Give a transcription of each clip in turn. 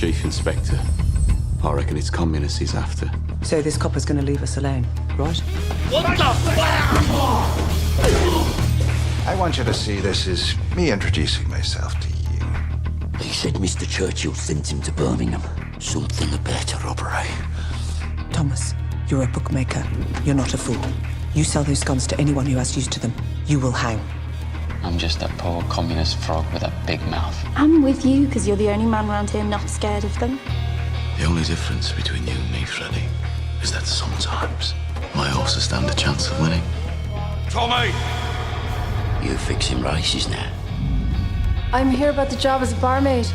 Chief Inspector. I reckon it's communists he's after. So this copper's gonna leave us alone, right? What the fuck? I want you to see this as me introducing myself to you. He said Mr. Churchill sent him to Birmingham. Something about a robbery. Thomas, you're a bookmaker. You're not a fool. You sell those guns to anyone who has use to them. You will hang. I'm just a poor communist frog with a big mouth. I'm with you because you're the only man around here not scared of them. The only difference between you and me, Freddy, is that sometimes my horses stand a chance of winning. Tommy! You fixing races now? I'm here about the job as a barmaid.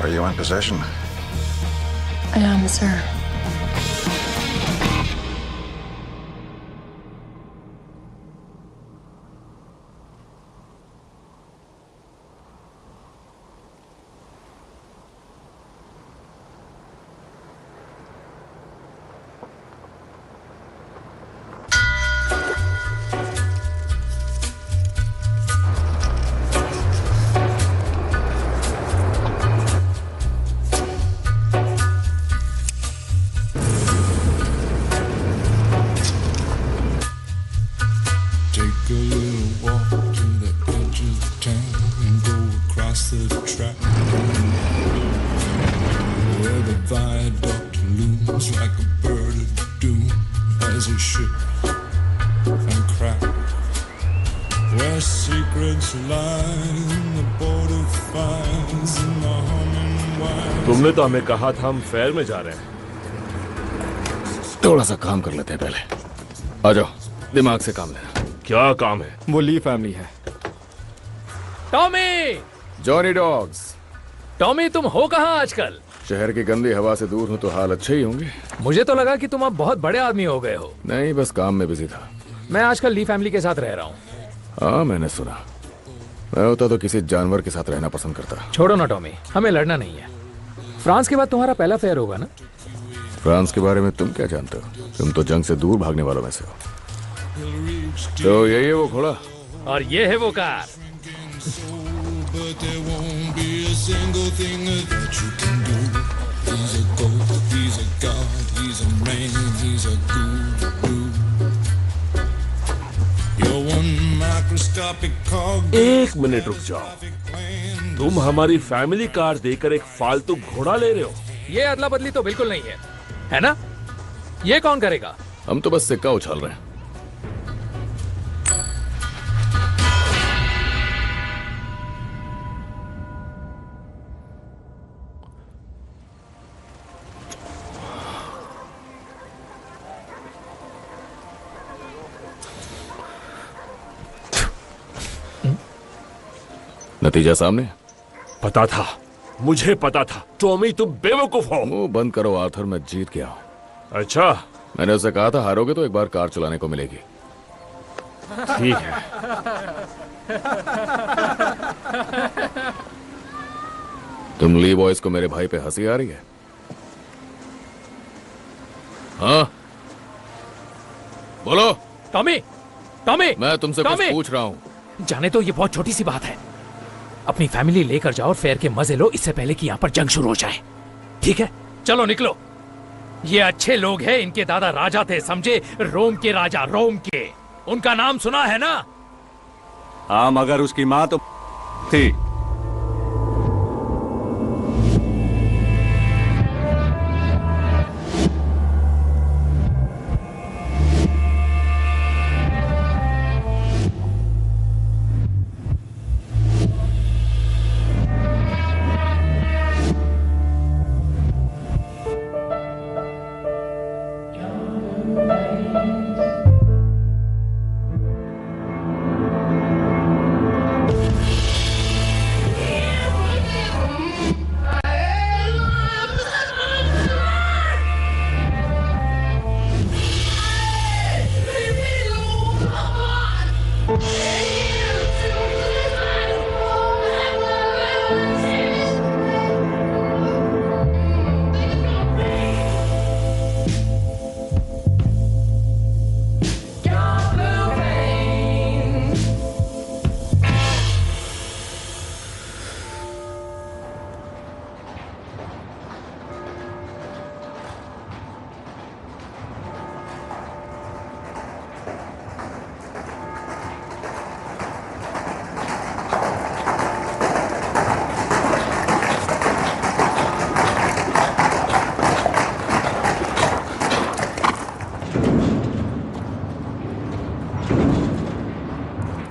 Are you in possession? I am, sir. Take a little walk to the edge of town and go across the track where the viaduct looms like a bird of doom as it shifts and cracks, where secrets lie in the border fires and the humming wires. तुमने तो हमें कहा था हम fair में जा रहे हैं। थोड़ा सा काम कर लेते हैं पहले। आ जाओ, दिमाग से काम लेना। क्या काम है? वो ली फैमिली है। टॉमी! Johnny dogs. टॉमी, तुम हो कहाँ आजकल? शहर की गंदी हवा से दूर हूँ तो हाल अच्छे ही होंगे। मुझे तो लगा कि तुम अब बहुत बड़े आदमी हो गए हो। नहीं, बस काम में बिजी था। मैं आजकल ली फैमिली के साथ रह रहा हूँ। हाँ, मैंने सुना। मैं होता तो किसी जानवर के साथ रहना पसंद करता। छोड़ो ना टॉमी, हमें लड़ना नहीं है। फ्रांस के बाद तुम्हारा पहला फेयर होगा ना? फ्रांस के बारे में तुम क्या जानते हो? तुम तो जंग से दूर भागने वालों में से हो। तो यही है वो घोड़ा और ये है वो कार। एक मिनट रुक जाओ। तुम हमारी फैमिली कार देकर एक फालतू घोड़ा ले रहे हो? ये अदला बदली तो बिल्कुल नहीं है ना? ये कौन करेगा? हम तो बस सिक्का उछाल रहे हैं। नतीजा सामने। पता था, मुझे पता था। टॉमी, तुम बेवकूफ हो। मुंह बंद करो आर्थर, मैं जीत गया हूं। अच्छा, मैंने उसे कहा था हारोगे तो एक बार कार चलाने को मिलेगी। ठीक है। तुम ली बॉयज को मेरे भाई पे हंसी आ रही है? हाँ, बोलो। टॉमी, टॉमी, मैं तुमसे कुछ पूछ रहा हूं। जाने तो ये बहुत छोटी सी बात है। अपनी फैमिली लेकर जाओ और फेयर के मजे लो, इससे पहले कि यहाँ पर जंग शुरू हो जाए। ठीक है, चलो निकलो। ये अच्छे लोग हैं, इनके दादा राजा थे, समझे? रोम के राजा, रोम के। उनका नाम सुना है ना? हाँ, मगर उसकी माँ तो थी।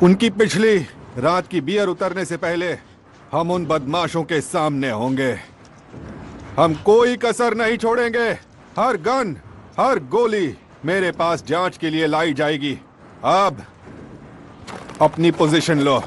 उनकी पिछली रात की बियर उतरने से पहले हम उन बदमाशों के सामने होंगे। हम कोई कसर नहीं छोड़ेंगे। हर गन, हर गोली मेरे पास जांच के लिए लाई जाएगी। अब अपनी पोजीशन लो।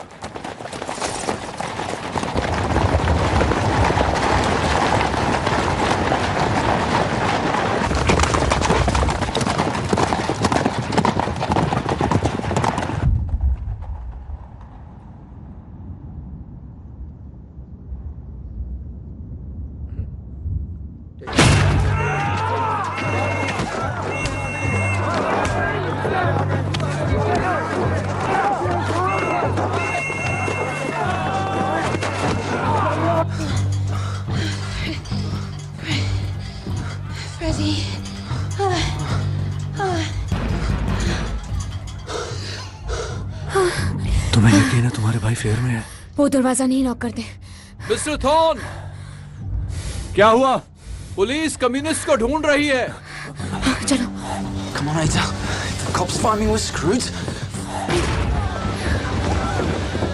Freddie. तुम्हें यकीन है तुम्हारे भाई फेयर में है? वो दरवाजा नहीं लॉक करते। मिस्टर थॉर्न, क्या हुआ? पुलिस कम्युनिस्ट को ढूंढ रही है। चलो। Come on, Ada. If the cops find me, we're screwed.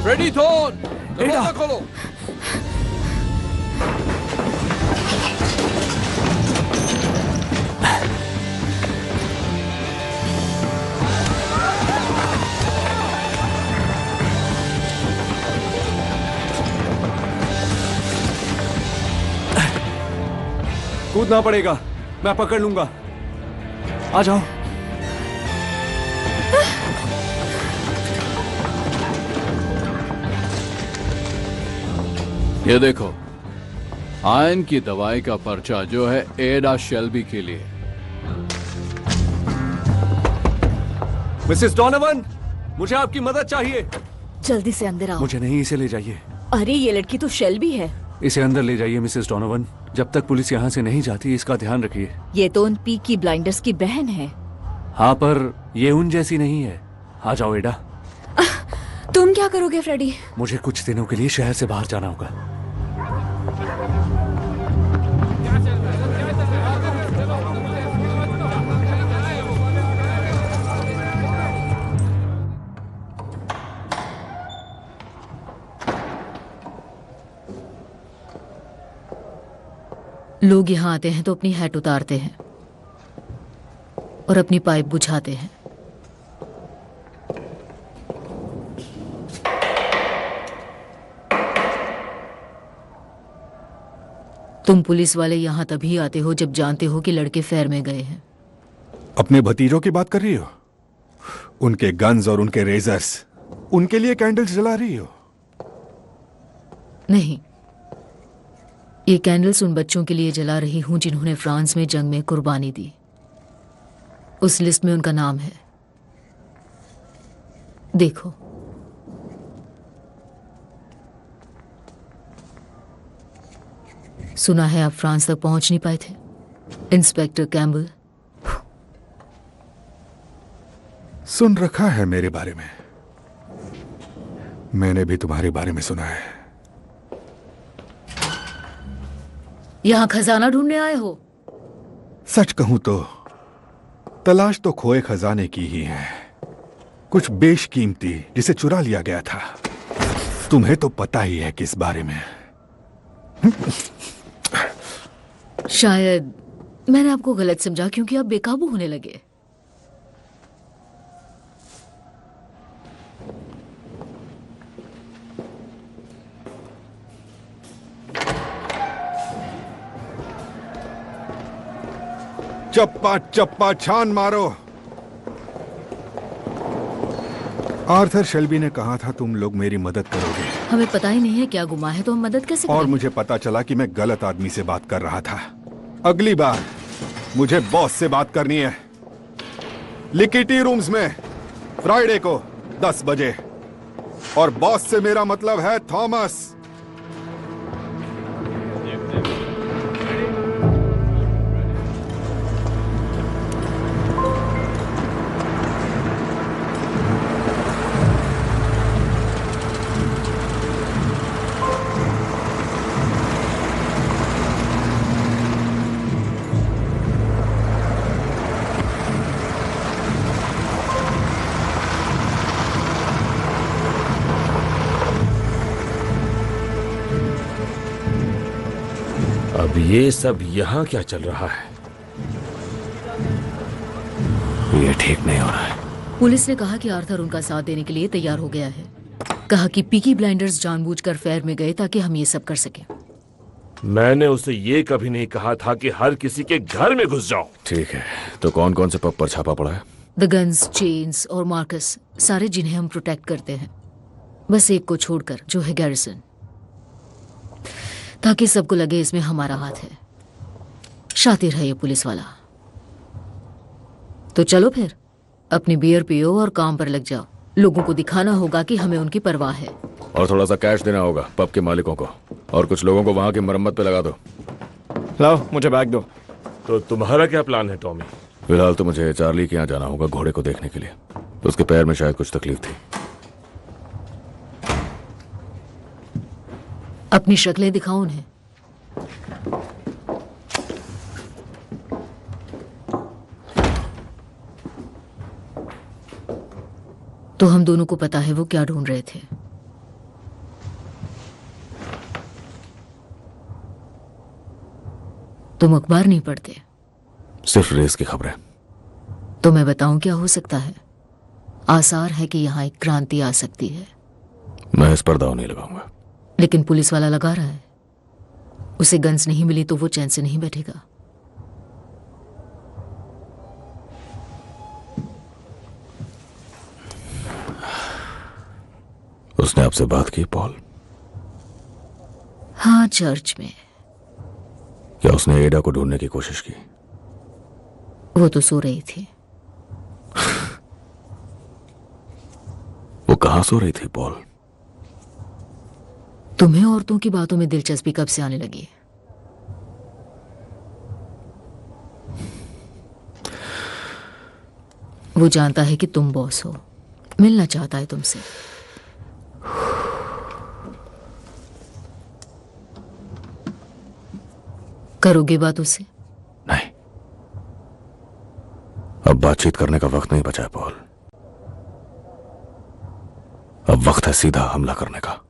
Ready thorn, दरवाजा खोलो। कूदना पड़ेगा, मैं पकड़ लूंगा। आ जाओ। ये देखो, आयन की दवाई का पर्चा जो है एडा शेल्बी के लिए। मिसेस डोनोवन, मुझे आपकी मदद चाहिए। जल्दी से अंदर आओ। मुझे नहीं, इसे ले जाइए। अरे ये लड़की तो शेल्बी है। इसे अंदर ले जाइए मिसेस डोनोवन। जब तक पुलिस यहाँ से नहीं जाती इसका ध्यान रखिए। ये तो उन पीकी ब्लाइंडर्स की बहन है। हाँ, पर ये उन जैसी नहीं है। आ जाओ एडा। तुम क्या करोगे फ्रेडी? मुझे कुछ दिनों के लिए शहर से बाहर जाना होगा। लोग यहाँ आते हैं तो अपनी हैट उतारते हैं और अपनी पाइप बुझाते हैं। तुम पुलिस वाले यहाँ तभी आते हो जब जानते हो कि लड़के फेयर में गए हैं। अपने भतीजों की बात कर रही हो? उनके गन्स और उनके रेजर्स, उनके लिए कैंडल्स जला रही हो? नहीं, ये कैंडल्स उन बच्चों के लिए जला रही हूं जिन्होंने फ्रांस में जंग में कुर्बानी दी। उस लिस्ट में उनका नाम है। देखो। सुना है आप फ्रांस तक पहुंच नहीं पाए थे, इंस्पेक्टर कैम्बल। सुन रखा है मेरे बारे में। मैंने भी तुम्हारे बारे में सुना है। यहां खजाना ढूंढने आए हो? सच कहूं तो तलाश तो खोए खजाने की ही है, कुछ बेशकीमती जिसे चुरा लिया गया था। तुम्हें तो पता ही है किस बारे में। शायद मैंने आपको गलत समझा क्योंकि आप बेकाबू होने लगे। चप्पा चप्पा छान मारो। आर्थर शेल्बी ने कहा था तुम लोग मेरी मदद करोगे। हमें पता ही नहीं है क्या गुमा है तो हम मदद कैसे करें? और मुझे पता चला कि मैं गलत आदमी से बात कर रहा था। अगली बार मुझे बॉस से बात करनी है। लिकिटी रूम्स में फ्राइडे को 10 बजे। और बॉस से मेरा मतलब है थॉमस। अब ये सब यहाँ क्या चल रहा है? ये ठीक नहीं हो रहा है। पुलिस ने कहा कि आर्थर उनका साथ देने के लिए तैयार हो गया है। कहा कि पीकी ब्लाइंडर्स जानबूझकर फेयर में गए ताकि हम ये सब कर सकें। मैंने उसे ये कभी नहीं कहा था कि हर किसी के घर में घुस जाओ। ठीक है, तो कौन कौन से पब पर छापा पड़ा है? द गन्स, चेन्स और मार्कस, सारे जिन्हें हम प्रोटेक्ट करते हैं, बस एक को छोड़कर जो है गैरिसन, ताकि सबको लगे इसमें हमारा हाथ है। शातिर है ये पुलिस वाला। तो चलो फिर, अपनी बियर पियो और काम पर लग जाओ। लोगों को दिखाना होगा कि हमें उनकी परवाह है। और थोड़ा सा कैश देना होगा पब के मालिकों को, और कुछ लोगों को वहां की मरम्मत पे लगा दो। लाओ, मुझे बैग दो। तो तुम्हारा क्या प्लान है टॉमी? फिलहाल तो मुझे चार्ली के यहाँ जाना होगा घोड़े को देखने के लिए। उसके पैर में शायद कुछ तकलीफ थी। अपनी शक्लें दिखाओ उन्हें। तो हम दोनों को पता है वो क्या ढूंढ रहे थे। तुम अखबार नहीं पढ़ते? सिर्फ रेस की खबरें। तो मैं बताऊं क्या हो सकता है? आसार है कि यहां एक क्रांति आ सकती है। मैं इस पर दाव नहीं लगाऊंगा। लेकिन पुलिस वाला लगा रहा है। उसे गन्स नहीं मिली तो वो चैन से नहीं बैठेगा। उसने आपसे बात की पॉल? हाँ, चर्च में। क्या उसने एडा को ढूंढने की कोशिश की? वो तो सो रही थी। वो कहां सो रही थी पॉल? तुम्हें औरतों की बातों में दिलचस्पी कब से आने लगी? वो जानता है कि तुम बॉस हो, मिलना चाहता है तुमसे। करोगे बात उससे? नहीं, अब बातचीत करने का वक्त नहीं बचा है पॉल। अब वक्त है सीधा हमला करने का।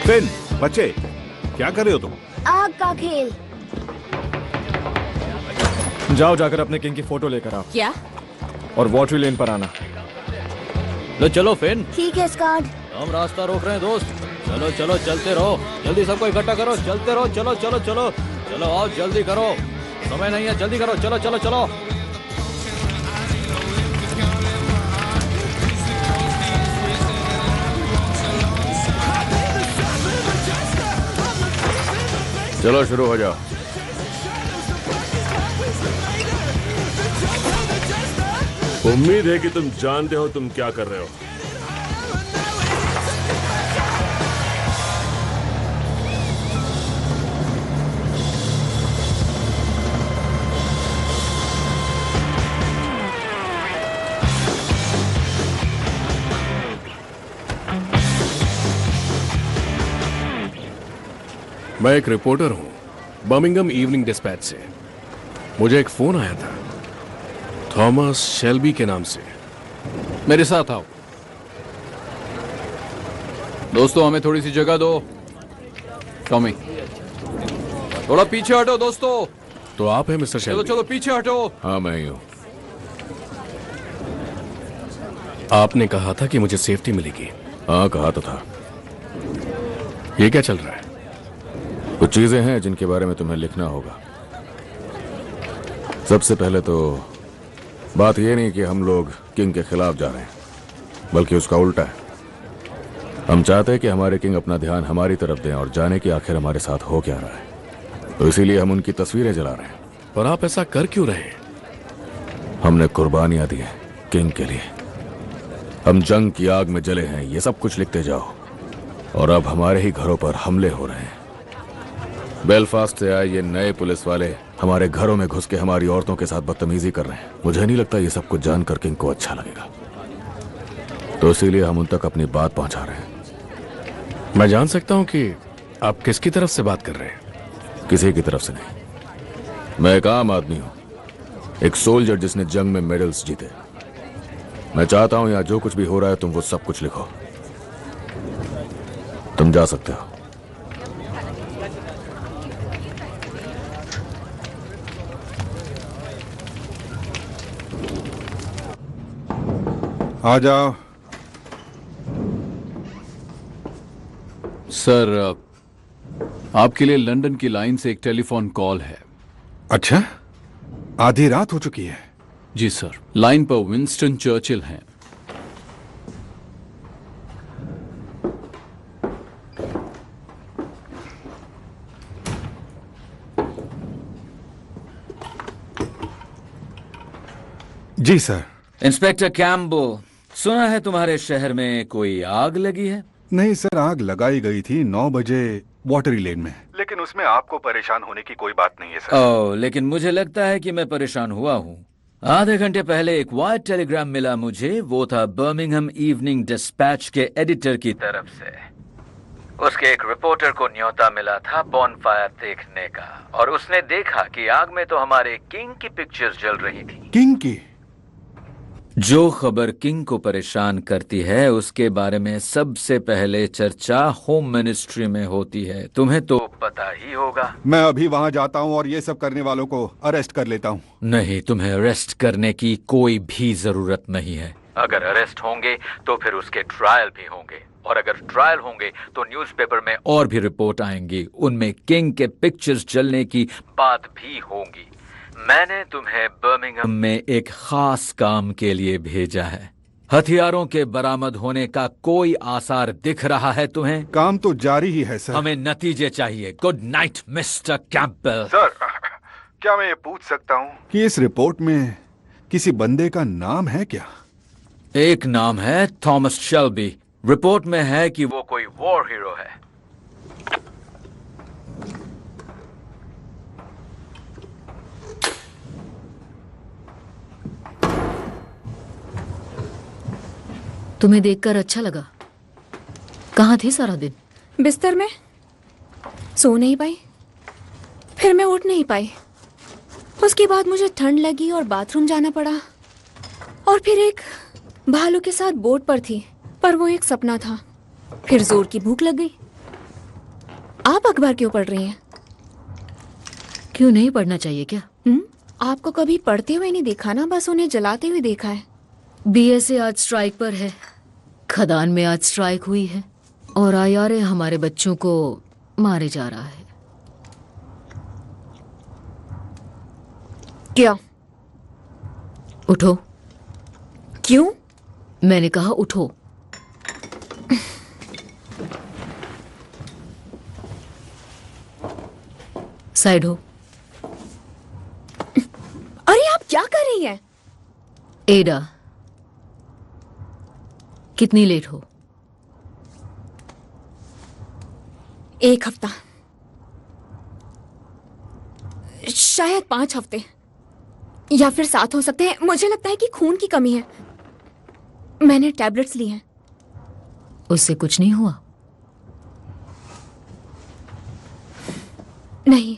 फिन, बच्चे, क्या कर रहे हो तुम? आग का खेल। जाओ, जाकर अपने किंग की फोटो लेकर आओ। क्या? और वॉटरी लेन पर आना। लो चलो फिन। ठीक है स्कॉट। हम रास्ता रोक रहे हैं दोस्त। चलो चलो चलते रहो, जल्दी सबको इकट्ठा करो, चलते रहो, चलो चलो चलो चलो, आओ जल्दी करो, समय नहीं है, जल्दी करो, चलो चलो चलो। चलो शुरू हो जाओ। उम्मीद है कि तुम जानते हो तुम क्या कर रहे हो। मैं एक रिपोर्टर हूं बर्मिंघम इवनिंग डिस्पैच से। मुझे एक फोन आया था थॉमस शेल्बी के नाम से। मेरे साथ आओ दोस्तों, हमें थोड़ी सी जगह दो। टॉमी, थोड़ा पीछे हटो दोस्तों। तो आप हैं मिस्टर शेल्बी? चलो चलो पीछे हटो। हाँ, मैं ही हूं। आपने कहा था कि मुझे सेफ्टी मिलेगी। हाँ, कहा तो था। ये क्या चल रहा है? कुछ चीजें हैं जिनके बारे में तुम्हें लिखना होगा। सबसे पहले तो बात यह नहीं कि हम लोग किंग के खिलाफ जा रहे हैं, बल्कि उसका उल्टा है। हम चाहते हैं कि हमारे किंग अपना ध्यान हमारी तरफ दें और जाने कि आखिर हमारे साथ हो क्या रहा है। तो इसीलिए हम उनकी तस्वीरें जला रहे हैं। पर आप ऐसा कर क्यों रहे हैं? हमने कुर्बानियां दी हैं किंग के लिए। हम जंग की आग में जले हैं, ये सब कुछ लिखते जाओ। और अब हमारे ही घरों पर हमले हो रहे हैं। बेलफास्ट से आए ये नए पुलिस वाले हमारे घरों में घुस के हमारी औरतों के साथ बदतमीजी कर रहे हैं। मुझे नहीं लगता ये सब कुछ जानकर किंग को अच्छा लगेगा, तो इसीलिए हम उन तक अपनी बात पहुंचा रहे हैं। मैं जान सकता हूं कि आप किसकी तरफ से बात कर रहे हैं? किसी की तरफ से नहीं। मैं एक आम आदमी हूं, एक सोल्जर जिसने जंग में मेडल्स जीते। मैं चाहता हूं यहां जो कुछ भी हो रहा है तुम वो सब कुछ लिखो। तुम जा सकते हो। आ जाओ। सर, आपके लिए लंदन की लाइन से एक टेलीफोन कॉल है। अच्छा, आधी रात हो चुकी है। जी सर, लाइन पर विंस्टन चर्चिल हैं। जी सर। इंस्पेक्टर कैम्बल, सुना है तुम्हारे शहर में कोई आग लगी है? नहीं सर, आग लगाई गई थी 9 बजे वाटरी लेन में, लेकिन उसमें आपको परेशान होने की कोई बात नहीं है सर। ओह, लेकिन मुझे लगता है कि मैं परेशान हुआ हूँ। आधे घंटे पहले एक वाइट टेलीग्राम मिला मुझे। वो था बर्मिंघम इवनिंग डिस्पैच के एडिटर की तरफ से। उसके एक रिपोर्टर को न्योता मिला था बॉनफायर देखने का, और उसने देखा कि आग में तो हमारे किंग की पिक्चर्स जल रही थी। किंग की? जो खबर किंग को परेशान करती है उसके बारे में सबसे पहले चर्चा होम मिनिस्ट्री में होती है। तुम्हें तो पता ही होगा। मैं अभी वहां जाता हूं और ये सब करने वालों को अरेस्ट कर लेता हूं। नहीं, तुम्हें अरेस्ट करने की कोई भी जरूरत नहीं है। अगर अरेस्ट होंगे तो फिर उसके ट्रायल भी होंगे, और अगर ट्रायल होंगे तो न्यूज़पेपर में और भी रिपोर्ट आएंगी। उनमें किंग के पिक्चर्स जलने की बात भी होगी। मैंने तुम्हें बर्मिंघम में एक खास काम के लिए भेजा है। हथियारों के बरामद होने का कोई आसार दिख रहा है तुम्हें? काम तो जारी ही है सर। हमें नतीजे चाहिए। Good night mister Campbell. Sir, क्या मैं ये पूछ सकता हूँ कि इस रिपोर्ट में किसी बंदे का नाम है क्या? एक नाम है थॉमस शेल्बी। रिपोर्ट में है कि वो कोई वॉर हीरो है। तुम्हें देखकर अच्छा लगा। कहाँ थी सारा दिन? बिस्तर में। सो नहीं पाई, फिर मैं उठ नहीं पाई। उसके बाद मुझे ठंड लगी और बाथरूम जाना पड़ा, और फिर एक भालू के साथ बोट पर थी, पर वो एक सपना था। फिर जोर की भूख लग गई। आप अखबार क्यों पढ़ रही हैं? क्यों नहीं पढ़ना चाहिए क्या? आपको कभी पढ़ते हुए नहीं देखा ना, बस उन्हें जलाते हुए देखा है। बीएसए आज स्ट्राइक पर है। खदान में आज स्ट्राइक हुई है और आईआरए हमारे बच्चों को मारे जा रहा है। क्या? उठो। क्यों? मैंने कहा उठो। साइड हो। अरे आप क्या कर रही हैं? एडा, कितनी लेट हो? 1 हफ्ता, शायद 5 हफ्ते, या फिर 7 हो सकते हैं। मुझे लगता है कि खून की कमी है। मैंने टैबलेट्स ली हैं। उससे कुछ नहीं हुआ? नहीं।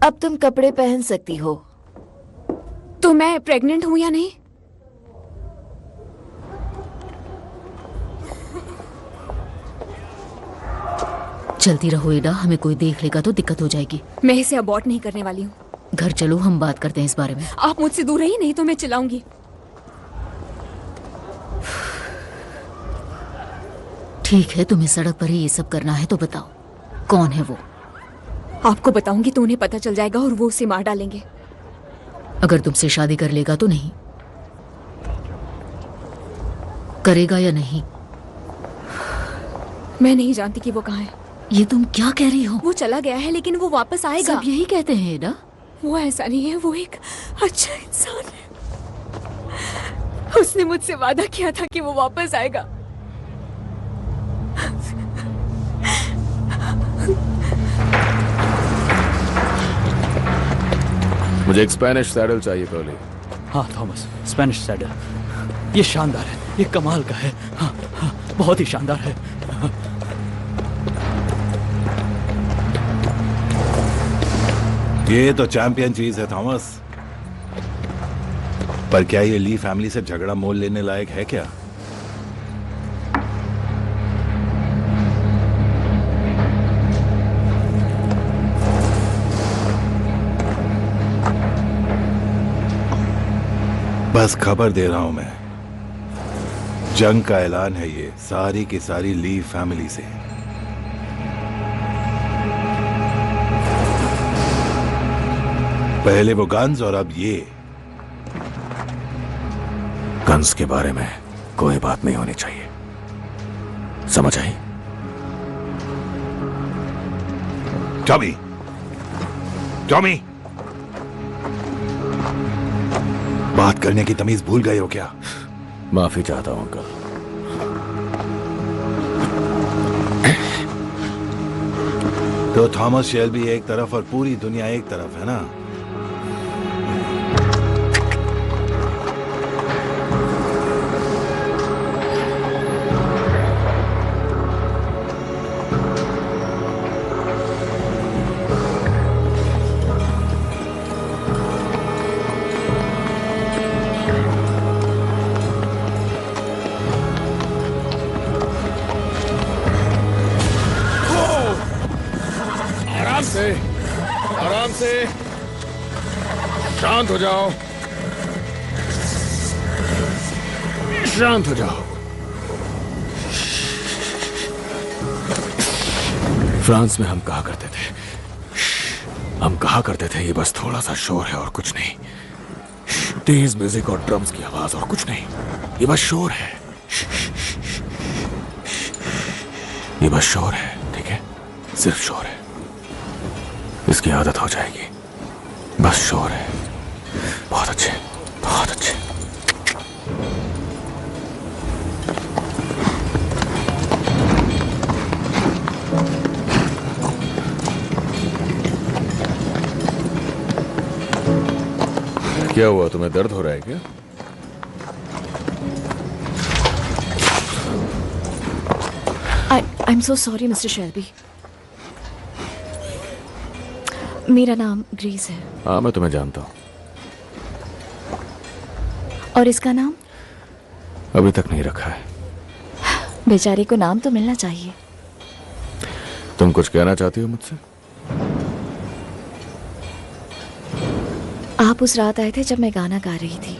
अब तुम कपड़े पहन सकती हो। तो मैं प्रेग्नेंट हूं या नहीं? चलती रहो एडा, हमें कोई देख लेगा तो दिक्कत हो जाएगी। मैं इसे अबॉर्ट नहीं करने वाली हूँ। घर चलो, हम बात करते हैं इस बारे में। आप मुझसे दूर रहिए, नहीं तो मैं चिल्लाऊंगी। ठीक है, तुम्हें सड़क पर ही ये सब करना है तो बताओ कौन है वो? आपको बताऊंगी तो उन्हें पता चल जाएगा और वो उसे मार डालेंगे। अगर तुमसे शादी कर लेगा तो नहीं करेगा या नहीं? मैं नहीं जानती कि वो कहाँ है। ये तुम क्या कह रही हो? वो चला गया है, लेकिन वो वापस आएगा। सब यही कहते हैं एडा। वो ऐसा नहीं है, वो एक अच्छा इंसान है। उसने मुझसे वादा किया था कि वो वापस आएगा। मुझे एक स्पेनिश सैडल चाहिए कर्ली। हाँ थॉमस, स्पेनिश सैडल। ये शानदार है, ये कमाल का है। हाँ हाँ, बहुत ही शानदार है। ये तो चैंपियन चीज है थॉमस। पर क्या ये ली फैमिली से झगड़ा मोल लेने लायक है क्या? बस खबर दे रहा हूं मैं, जंग का ऐलान है ये सारी की सारी ली फैमिली से। पहले वो गन्स और अब ये। गन्स के बारे में कोई बात नहीं होनी चाहिए, समझ आई? टॉमी, टॉमी, बात करने की तमीज भूल गए हो क्या? माफी चाहता हूं अंकल। तो थॉमस शेल्बी एक तरफ और पूरी दुनिया एक तरफ है ना? आराम से, शांत हो जाओ, शांत हो जाओ। फ्रांस में हम कहा करते थे ये बस थोड़ा सा शोर है और कुछ नहीं। तेज म्यूजिक और ड्रम्स की आवाज और कुछ नहीं, ये बस शोर है, ये बस शोर है, ठीक है? सिर्फ शोर है, इसकी आदत हो जाएगी। बस शोर है। बहुत अच्छे, बहुत अच्छे। क्या हुआ, तुम्हें दर्द हो रहा है क्या? I'm so sorry, Mr. Shelby. मेरा नाम ग्रीस है। हाँ, मैं तुम्हें जानता हूँ। और इसका नाम? अभी तक नहीं रखा है। बेचारे को नाम तो मिलना चाहिए। तुम कुछ कहना चाहती हो मुझसे? आप उस रात आए थे जब मैं गाना गा रही थी।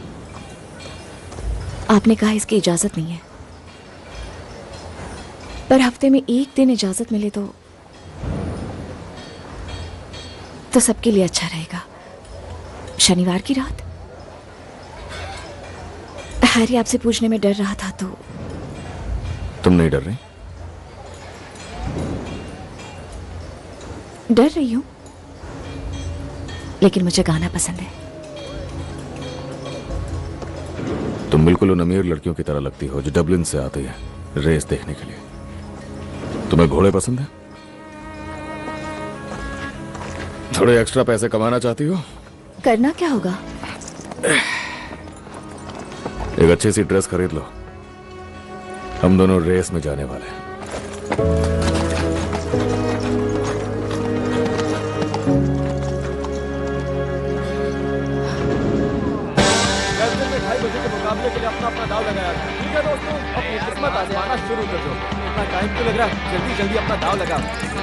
आपने कहा इसकी इजाजत नहीं है, पर हफ्ते में एक दिन इजाजत मिले तो सबके लिए अच्छा रहेगा। शनिवार की रात हैरी आपसे पूछने में डर रहा था, तो तुम नहीं डर रही? डर रही हूं, लेकिन मुझे गाना पसंद है। तुम बिल्कुल उन अमीर लड़कियों की तरह लगती हो जो डबलिन से आती है रेस देखने के लिए। तुम्हें घोड़े पसंद है? थोड़े एक्स्ट्रा पैसे कमाना चाहती हो? करना क्या होगा? एक अच्छी सी ड्रेस खरीद लो, हम दोनों रेस में जाने वाले हैं। मुकाबले के लिए अपना अपना दाव लगाया था। ठीक है दोस्तों, अपनी किस्मत आजमाना शुरू कर दो। इतना टाइम क्यों लग रहा है? जल्दी जल्दी अपना दाव लगा,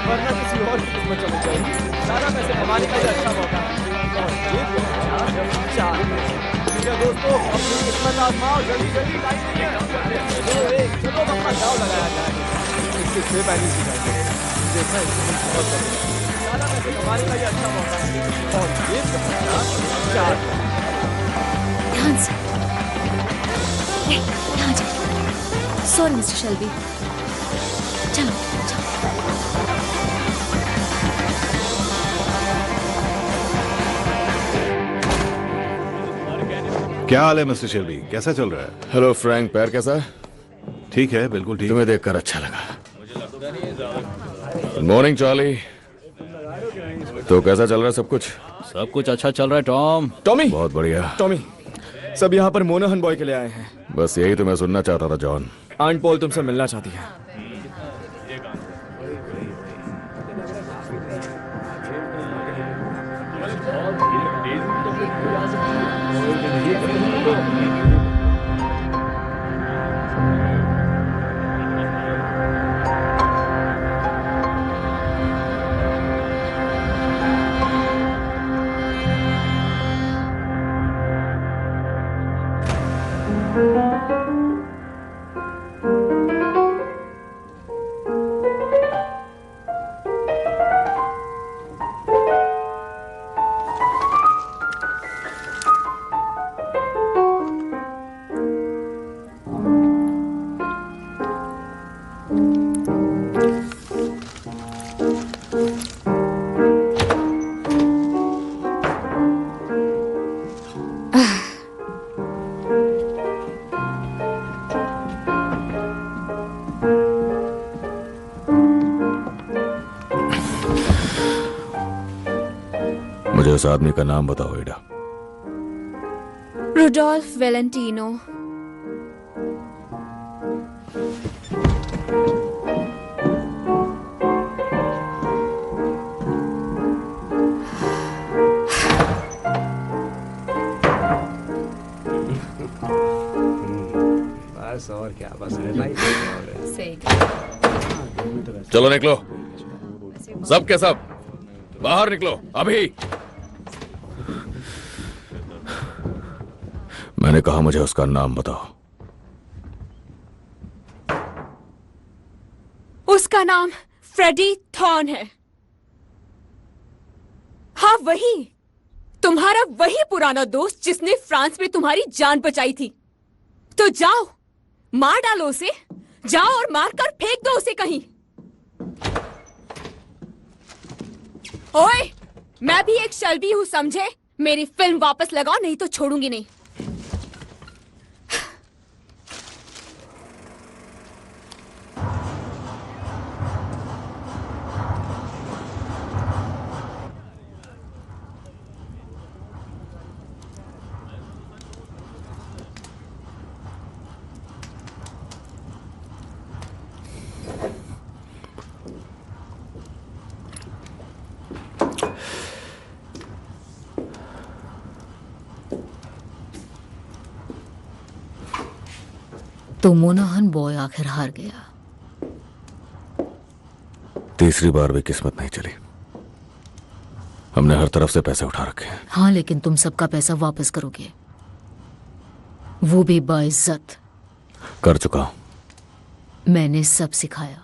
वरना किसी और की किस्मत चमक जाएगी। सारा पैसे कमाने का ये अच्छा मौका है। ठीक है दोस्तों, अपनी किस्मत आजमाओ, जल्दी जल्दी, टाइम नहीं है। चलो अपना दाव लगाया जाए। इससे 6 बैलेंस की जाएगी। देखना है बहुत सारा पैसे कमाने का ये अच्छा मौका है। और ये 4 ध्यान से। यहाँ जाओ। Sorry mister Shelby. चलो चलो। क्या हाल है मिस्टर शेल्बी, कैसा चल रहा है? हेलो फ्रैंक, पैर कैसा है? ठीक है, बिल्कुल ठीक। तुम्हें देखकर अच्छा लगा। Good morning Charlie. तो कैसा चल रहा है सब कुछ? सब कुछ अच्छा चल रहा है टॉम। टॉमी, बहुत बढ़िया। टॉमी, सब यहाँ पर मोनाहन बॉय के लिए आए हैं। बस यही तो मैं सुनना चाहता था जॉन। आंट पॉल तुमसे मिलना चाहती है। मुझे उस आदमी का नाम बताओ एडा। Rudolph Valentino. बस और क्या, बस सही। चलो निकलो, सब के सब बाहर निकलो अभी। मैंने कहा मुझे उसका नाम बताओ। उसका नाम फ्रेडी थॉर्न है। हाँ, वही तुम्हारा वही पुराना दोस्त जिसने फ्रांस में तुम्हारी जान बचाई थी। तो जाओ, मार डालो उसे, जाओ और मारकर फेंक दो उसे कहीं। ओए, मैं भी एक शल्बी हूं, समझे? मेरी फिल्म वापस लगाओ, नहीं तो छोड़ूंगी नहीं। तो मोनाहन बॉय आखिर हार गया। तीसरी बार भी किस्मत नहीं चली। हमने हर तरफ से पैसे उठा रखे हैं। हाँ, लेकिन तुम सबका पैसा वापस करोगे, वो भी बाइज्जत। कर चुका हूं। मैंने सब सिखाया,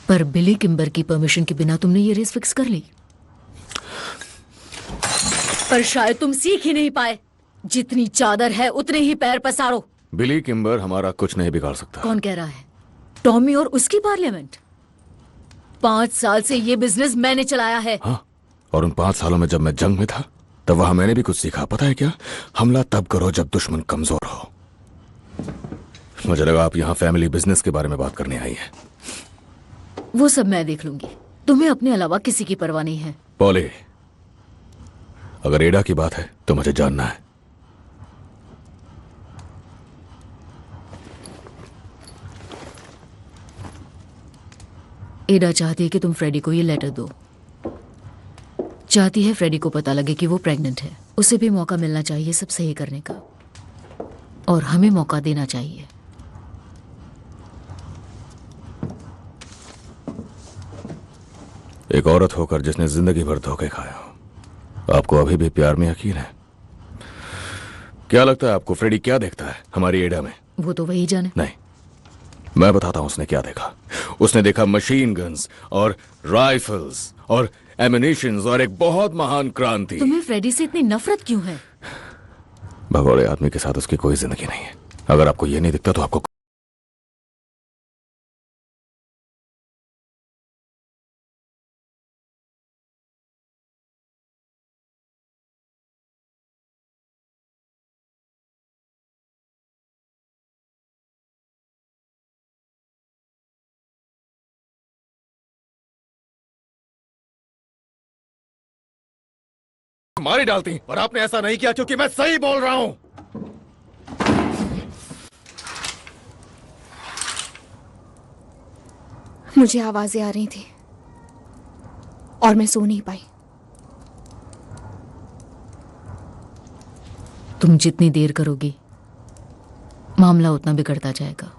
पर बिली किम्बर की परमिशन के बिना तुमने ये रेस फिक्स कर ली। पर शायद तुम सीख ही नहीं पाए। जितनी चादर है उतने ही पैर पसारो। बिली किम्बर हमारा कुछ नहीं बिगाड़ सकता। कौन कह रहा है? टॉमी और उसकी पार्लियामेंट। 5 साल से ये बिजनेस मैंने चलाया है। हाँ, और उन 5 सालों में जब मैं जंग में था तब वहां मैंने भी कुछ सीखा। पता है क्या? हमला तब करो जब दुश्मन कमजोर हो। मुझे लगा आप यहाँ फैमिली बिजनेस के बारे में बात करने आई है। वो सब मैं देख लूंगी। तुम्हें अपने अलावा किसी की परवाह नहीं है। पॉली, अगर एडा की बात है तो मुझे जानना है। एडा चाहती है कि तुम फ्रेडी को ये लेटर दो। चाहती है फ्रेडी को पता लगे कि वो प्रेग्नेंट है। उसे भी मौका मिलना चाहिए सब सही करने का, और हमें मौका देना चाहिए। एक औरत होकर जिसने जिंदगी भर धोखे खाया, आपको अभी भी प्यार में यकीन है? क्या लगता है आपको फ्रेडी क्या देखता है हमारी एडा में? वो तो वही जाने। नहीं, मैं बताता हूं उसने क्या देखा। उसने देखा मशीन गन्स और राइफल्स और एमिनेशंस और एक बहुत महान क्रांति। तुम्हें फ्रेडी से इतनी नफरत क्यों है? भगोड़े आदमी के साथ उसकी कोई जिंदगी नहीं है। अगर आपको यह नहीं दिखता तो आपको मार ही डालती, और आपने ऐसा नहीं किया क्योंकि मैं सही बोल रहा हूं। मुझे आवाजें आ रही थी और मैं सो नहीं पाई। तुम जितनी देर करोगी मामला उतना बिगड़ता जाएगा।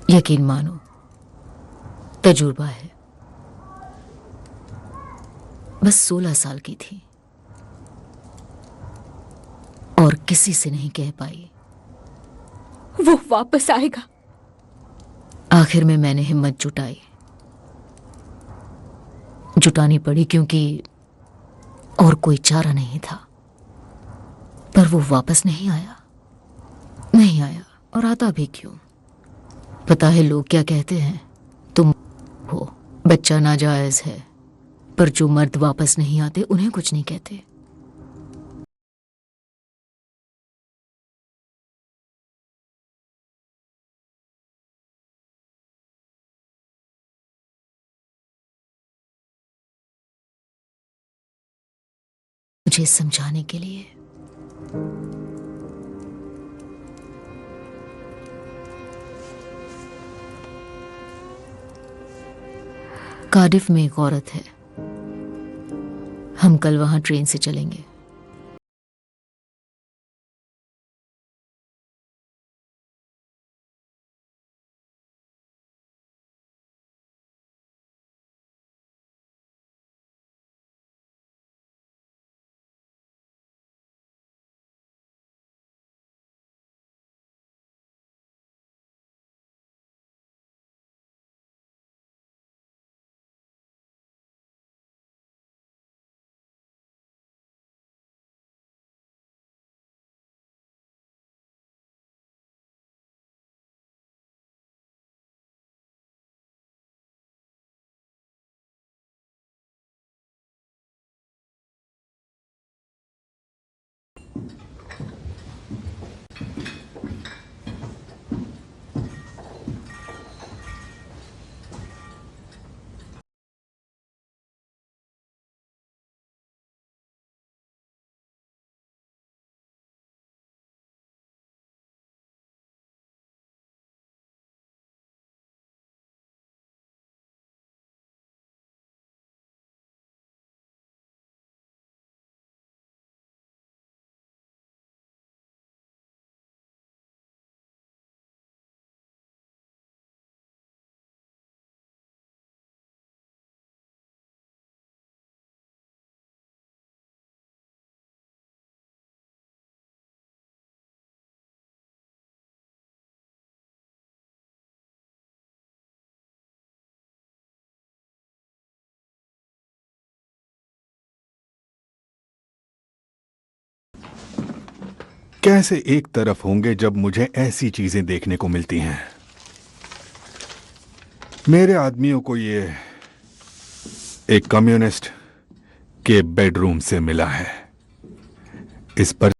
यकीन मानो, तजुर्बा है। बस 16 साल की थी और किसी से नहीं कह पाई। वो वापस आएगा। आखिर में मैंने हिम्मत जुटानी पड़ी क्योंकि और कोई चारा नहीं था। पर वो वापस नहीं आया और आता भी क्यों? पता है लोग क्या कहते हैं? तुम हो, बच्चा नाजायज है, पर जो मर्द वापस नहीं आते उन्हें कुछ नहीं कहते। मुझे समझाने के लिए कार्डिफ में एक औरत है। हम कल वहां ट्रेन से चलेंगे। कैसे एक तरफ होंगे जब मुझे ऐसी चीजें देखने को मिलती हैं। मेरे आदमियों को ये एक कम्युनिस्ट के बेडरूम से मिला है। इस पर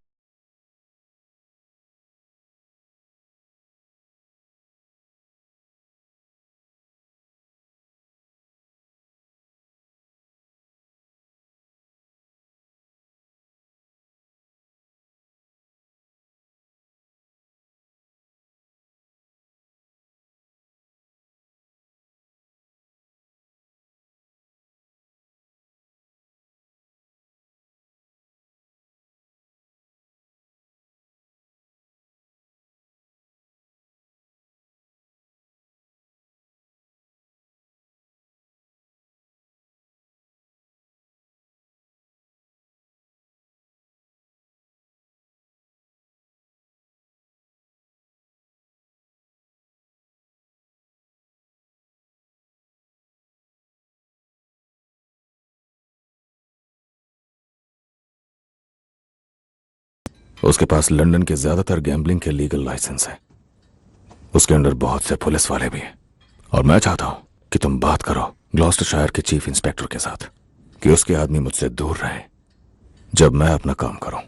उसके पास लंदन के ज्यादातर गैम्बलिंग के लीगल लाइसेंस है। उसके अंडर बहुत से पुलिस वाले भी हैं। और मैं चाहता हूं कि तुम बात करो ग्लॉस्टरशायर के चीफ इंस्पेक्टर के साथ कि उसके आदमी मुझसे दूर रहे जब मैं अपना काम करूं।